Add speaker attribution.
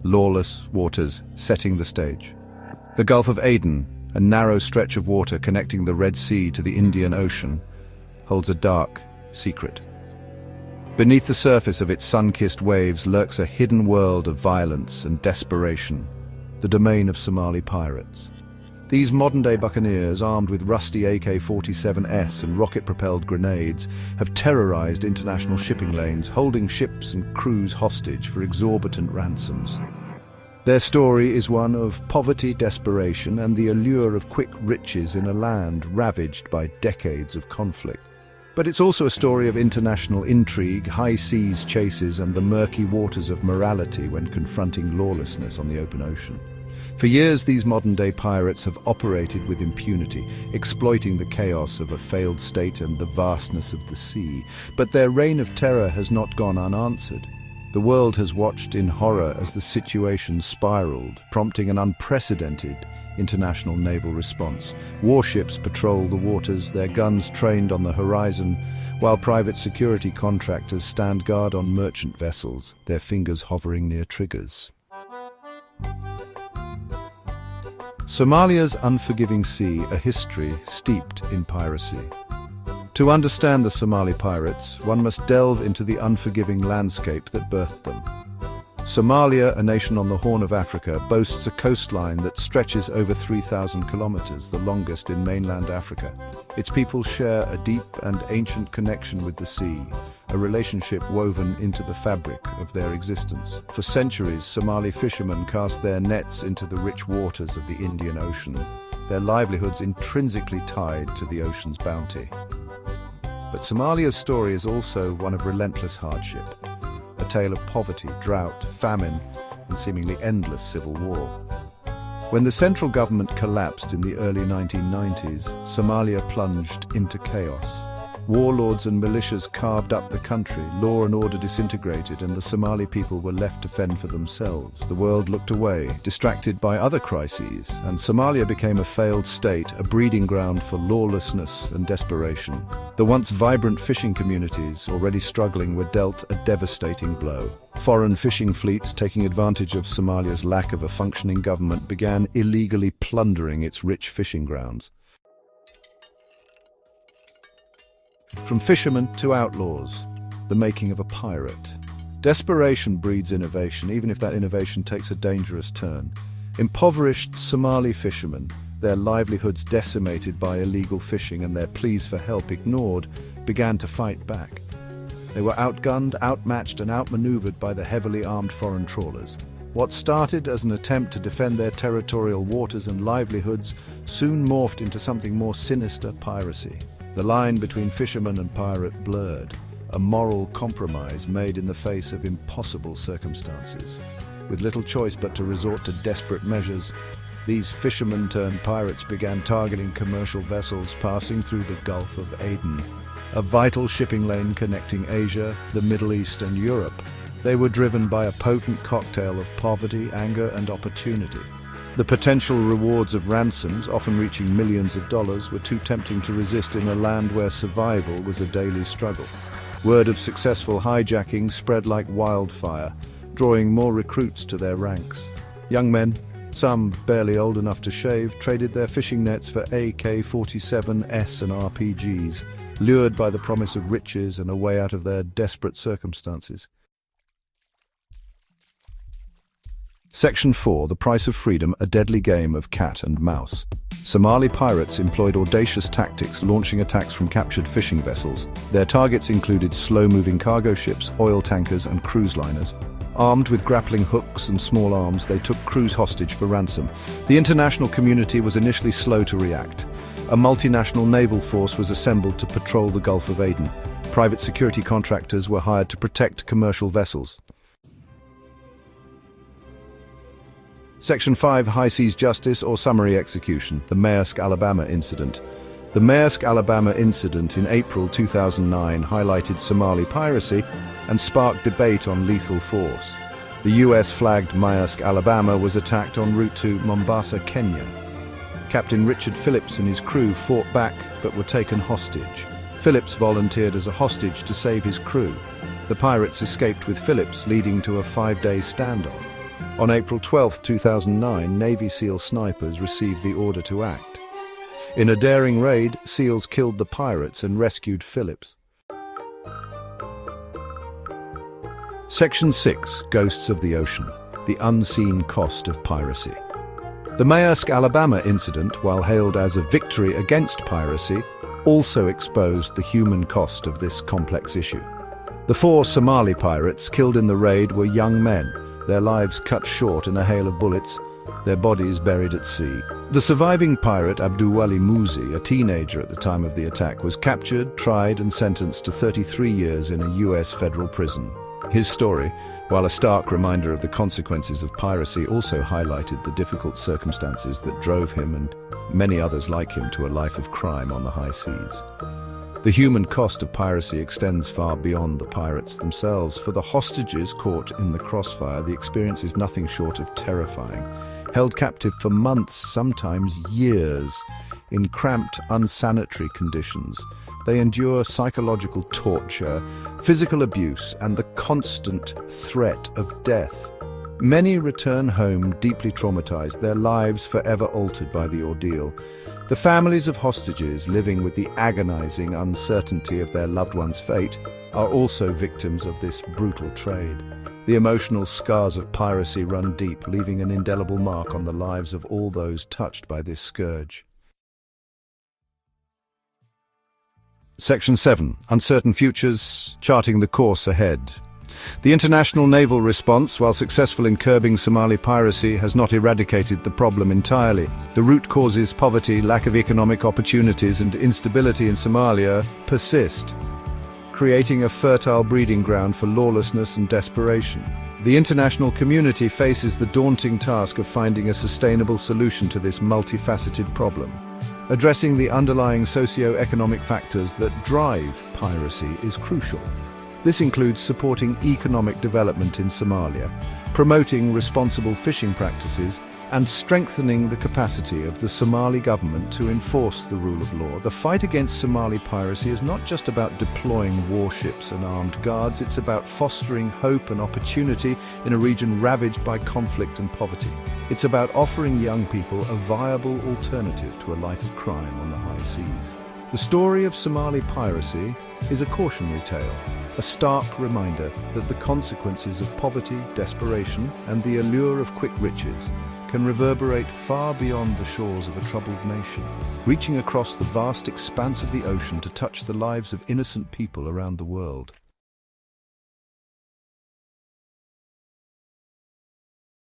Speaker 1: lawless waters setting the stage. The Gulf of Aden, a narrow stretch of water connecting the Red Sea to the Indian Ocean, holds a dark secret. Beneath the surface of its sun-kissed waves lurks a hidden world of violence and desperation, the domain of Somali pirates. These modern-day buccaneers, armed with rusty AK-47s and rocket-propelled grenades, have terrorized international shipping lanes, holding ships and crews hostage for exorbitant ransoms. Their story is one of poverty, desperation, and the allure of quick riches in a land ravaged by decades of conflict. But it's also a story of international intrigue, high seas chases, and the murky waters of morality when confronting lawlessness on the open ocean. For years, these modern-day pirates have operated with impunity, exploiting the chaos of a failed state and the vastness of the sea. But their reign of terror has not gone unanswered. The world has watched in horror as the situation spiraled, prompting an unprecedented international naval response. Warships patrol the waters, their guns trained on the horizon, while private security contractors stand guard on merchant vessels, their fingers hovering near triggers. Somalia's unforgiving sea, a history steeped in piracy. To understand the Somali pirates, one must delve into the unforgiving landscape that birthed them. Somalia, a nation on the Horn of Africa, boasts a coastline that stretches over 3,000 kilometers, the longest in mainland Africa. Its people share a deep and ancient connection with the sea, a relationship woven into the fabric of their existence. For centuries, Somali fishermen cast their nets into the rich waters of the Indian Ocean, their livelihoods intrinsically tied to the ocean's bounty. But Somalia's story is also one of relentless hardship, a tale of poverty, drought, famine, and seemingly endless civil war. When the central government collapsed in the early 1990s, Somalia plunged into chaos. Warlords and militias carved up the country, law and order disintegrated, and the Somali people were left to fend for themselves. The world looked away, distracted by other crises, and Somalia became a failed state, a breeding ground for lawlessness and desperation. The once vibrant fishing communities, already struggling, were dealt a devastating blow. Foreign fishing fleets, taking advantage of Somalia's lack of a functioning government, began illegally plundering its rich fishing grounds. From fishermen to outlaws, the making of a pirate. Desperation breeds innovation, even if that innovation takes a dangerous turn. Impoverished Somali fishermen, their livelihoods decimated by illegal fishing and their pleas for help ignored, began to fight back. They were outgunned, outmatched, and outmaneuvered by the heavily armed foreign trawlers. What started as an attempt to defend their territorial waters and livelihoods soon morphed into something more sinister: piracy. The line between fisherman and pirate blurred, a moral compromise made in the face of impossible circumstances. With little choice but to resort to desperate measures, these fishermen-turned-pirates began targeting commercial vessels passing through the Gulf of Aden, a vital shipping lane connecting Asia, the Middle East, and Europe. They were driven by a potent cocktail of poverty, anger, and opportunity. The potential rewards of ransoms, often reaching millions of dollars, were too tempting to resist in a land where survival was a daily struggle. Word of successful hijacking spread like wildfire, drawing more recruits to their ranks. Young men, some barely old enough to shave, traded their fishing nets for AK-47s and RPGs, lured by the promise of riches and a way out of their desperate circumstances. Section 4. The Price of Freedom, a deadly game of cat and mouse. Somali pirates employed audacious tactics, launching attacks from captured fishing vessels. Their targets included slow-moving cargo ships, oil tankers, and cruise liners. Armed with grappling hooks and small arms, they took crews hostage for ransom. The international community was initially slow to react. A multinational naval force was assembled to patrol the Gulf of Aden. Private security contractors were hired to protect commercial vessels. Section 5. High Seas Justice or Summary Execution. The Maersk, Alabama Incident. The Maersk, Alabama Incident in April 2009 highlighted Somali piracy and sparked debate on lethal force. The US-flagged Maersk, Alabama was attacked en route to Mombasa, Kenya. Captain Richard Phillips and his crew fought back but were taken hostage. Phillips volunteered as a hostage to save his crew. The pirates escaped with Phillips, leading to a 5-day standoff. On April 12, 2009, Navy SEAL snipers received the order to act. In a daring raid, SEALs killed the pirates and rescued Phillips. Section 6. Ghosts of the Ocean. The unseen cost of piracy. The Maersk, Alabama incident, while hailed as a victory against piracy, also exposed the human cost of this complex issue. The 4 Somali pirates killed in the raid were young men, their lives cut short in a hail of bullets, their bodies buried at sea. The surviving pirate Abduwali Muzi, a teenager at the time of the attack, was captured, tried and sentenced to 33 years in a US federal prison. His story, while a stark reminder of the consequences of piracy, also highlighted the difficult circumstances that drove him and many others like him to a life of crime on the high seas. The human cost of piracy extends far beyond the pirates themselves. For the hostages caught in the crossfire, the experience is nothing short of terrifying. Held captive for months, sometimes years, in cramped, unsanitary conditions, they endure psychological torture, physical abuse, and the constant threat of death. Many return home deeply traumatized, their lives forever altered by the ordeal. The families of hostages living with the agonizing uncertainty of their loved one's fate are also victims of this brutal trade. The emotional scars of piracy run deep, leaving an indelible mark on the lives of all those touched by this scourge. Section 7. Uncertain futures, charting the course ahead. The international naval response, while successful in curbing Somali piracy, has not eradicated the problem entirely. The root causes, poverty, lack of economic opportunities, and instability in Somalia persist, creating a fertile breeding ground for lawlessness and desperation. The international community faces the daunting task of finding a sustainable solution to this multifaceted problem. Addressing the underlying socio-economic factors that drive piracy is crucial. This includes supporting economic development in Somalia, promoting responsible fishing practices, and strengthening the capacity of the Somali government to enforce the rule of law. The fight against Somali piracy is not just about deploying warships and armed guards, it's about fostering hope and opportunity in a region ravaged by conflict and poverty. It's about offering young people a viable alternative to a life of crime on the high seas. The story of Somali piracy is a cautionary tale, a stark reminder that the consequences of poverty, desperation, and the allure of quick riches can reverberate far beyond the shores of a troubled nation, reaching across the vast expanse of the ocean to touch the lives of innocent people around the world.